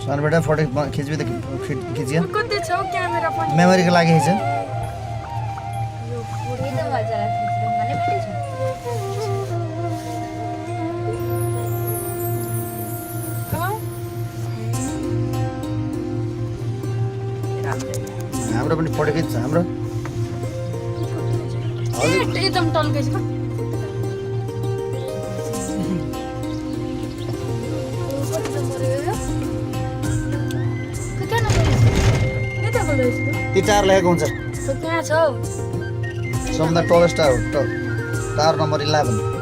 सन बेटा फोटो खिच्बे त खिचिया कति छ क्यामेरा पनि मेमोरीको लागि खिच यो पुरै त मजा लाग्छ भने भेटै छ हाम्रो पनि फोटो खिच्छ हाम्रो एकदम टल्कै छ ती टावर लेखेको हुन्छ कहाँ छ सबभन्दा टलेस्ट टावर नम्बर 11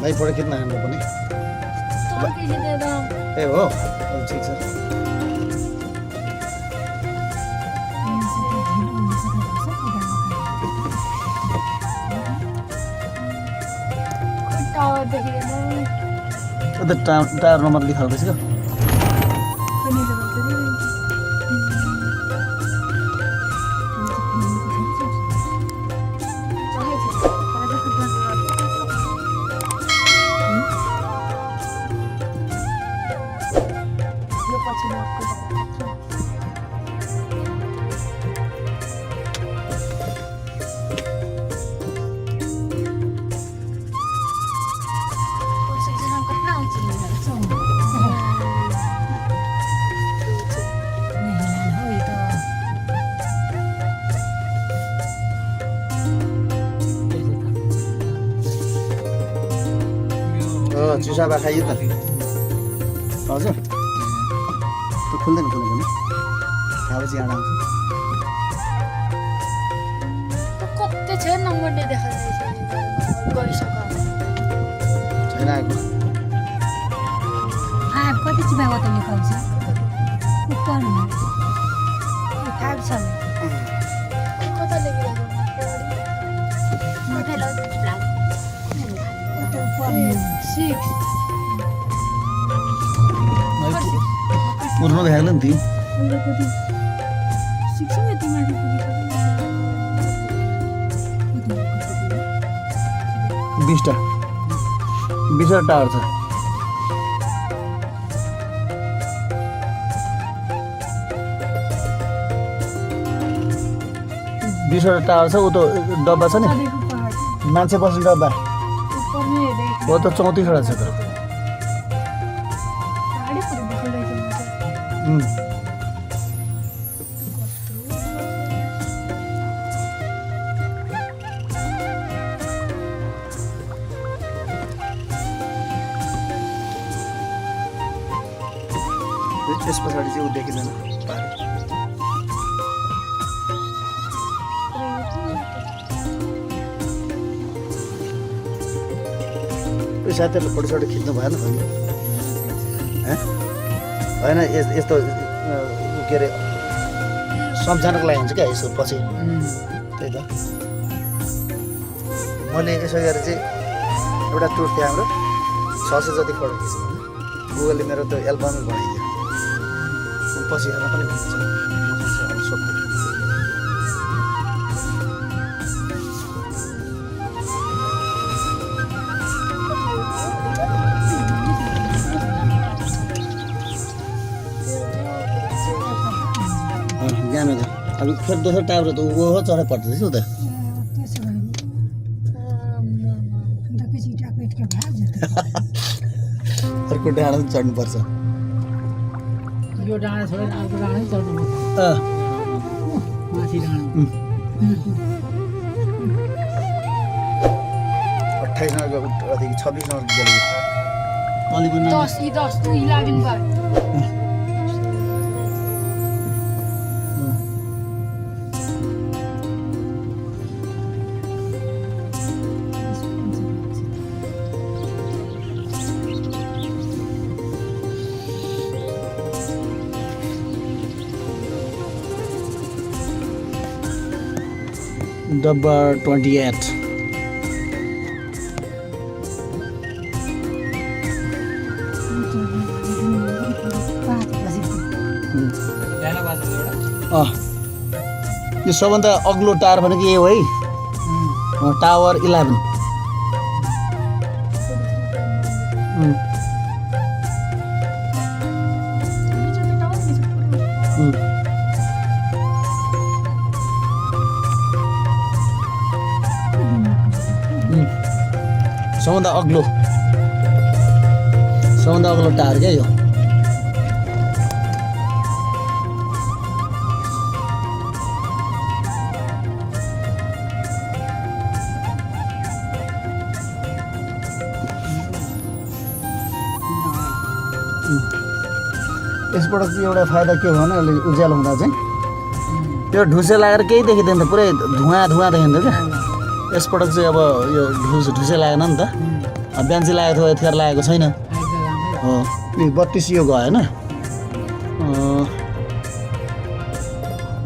भाइ फोटो खिच्न हाम्रो पनि ए हो ठिक छ टावर नम्बर लेखाउँदैछ क्या चिसा बा खाइयो त हजुर त्यो खुल्दैन कुनै पनि खाएपछि यहाँ आउँछ कति छ नम्बर देखाइरहेछ गरिसक्यो छैन आएको कति चाहिँ बाबा त लेखाउँछ ऊपर 5 छ कता लेखिरहेको पूर्ण भ्याएन नि ती 20टा टावर छ 20वटा टावर छ उ त डब्बा छ नि मान्छे बस्ने डब्बा हो त 34वटा छ त त्यस पछाडि चाहिँ उ देखिँदैन साथीहरूले फोटोसोटो खिच्नु भएन होइन यस्तो के अरे सम्झनाको लागि हुन्छ क्या यसो पछि त्यही त मैले यसो गरेर चाहिँ एउटा टुर थियो हाम्रो 600 जति फोटो खिच्नु गुगलले मेरो त्यो एल्बमै बनाइदियो पछि हेर्न पनि हुन्छ अब फेरि दोस्रो टावर त ऊ हो चढाइ पर्दैछ उता अर्को डाँडा पनि चढ्नुपर्छ यो डाँडा छोडेर अर्को डाँडै चढ्नुपर्छ माथि डाँडा 28 नम्बर 26 नम्बर गेले 10 to 11 बार Number 28. यो सबभन्दा अग्लो टावर भनेको यो है टावर 11 सबभन्दा अग्लो टावर क्या यो यसबाट चाहिँ एउटा फाइदा के हो भने अलि उज्यालो हुँदा चाहिँ यो ढुसे लागेर केही देखिँदैन त पुरै धुवा देखिन्छ क्या यसपटक चाहिँ अब यो ढुसे लागेन नि त बिहान चाहिँ लागेको थियो यतिखेर लागेको छैन हो 32 यो गयो होइन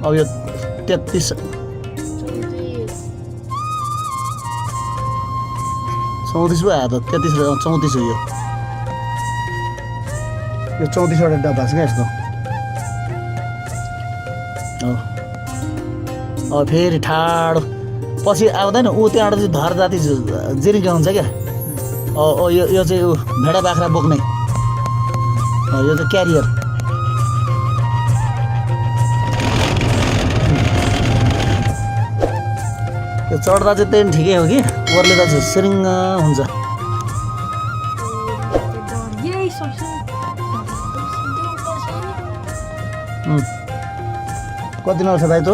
अब यो 33 34 पो आयो त 33 34 हो यो 34वटा डब्बा छ क्या यस्तो अब फेरि ठाडो पछि आउँदैन ऊ त्यहाँबाट चाहिँ धर जाति जिरिङ्गा हुन्छ क्या यो चाहिँ ऊ भेडा बाख्रा बोक्ने यो चाहिँ क्यारियर यो चढ्दा चाहिँ त्यही ठिकै हो कि ओर्लिँदा चाहिँ सिरिङ्ग हुन्छ कति नम्बर छ भाइ त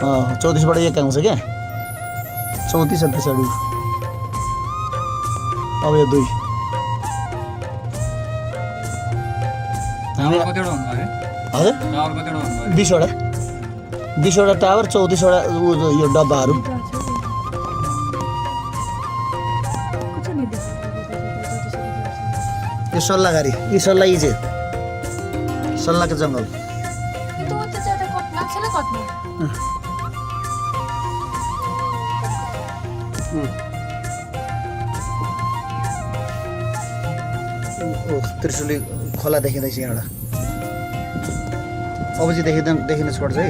34बाट 1 आउँछ क्या 34 त्यसरी अब यो 2 हजुर 20वटा टावर 34वटा यो डब्बाहरू यो सल्लाहकारी यी सल्लाह यी चाहिँ सल्लाहको जङ्गल त्रिशुली खोला देखिँदैछ यहाँबाट अब चाहिँ देखिन छोड्छ है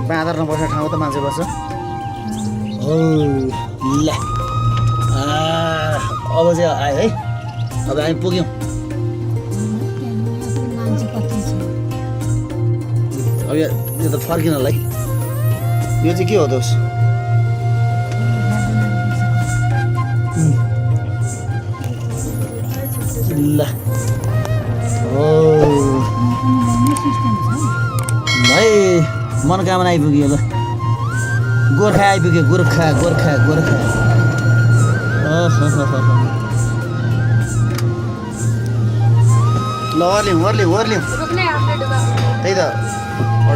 बाँदर नबस्ने ठाउँ त मान्छे बस्छ ल अब चाहिँ आयो है अब हामी पुग्यौँ अब यो त फर्किनलाई यो चाहिँ के हो दोष ल भाइ मनोकामना आइपुग्यो ल गोर्खा आइपुग्यो गोर्खा ल ओर्लिउँ त्यही त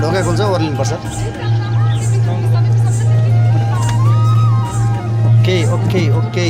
ढोकाको हुन्छ ओर्लिनुपर्छ ओके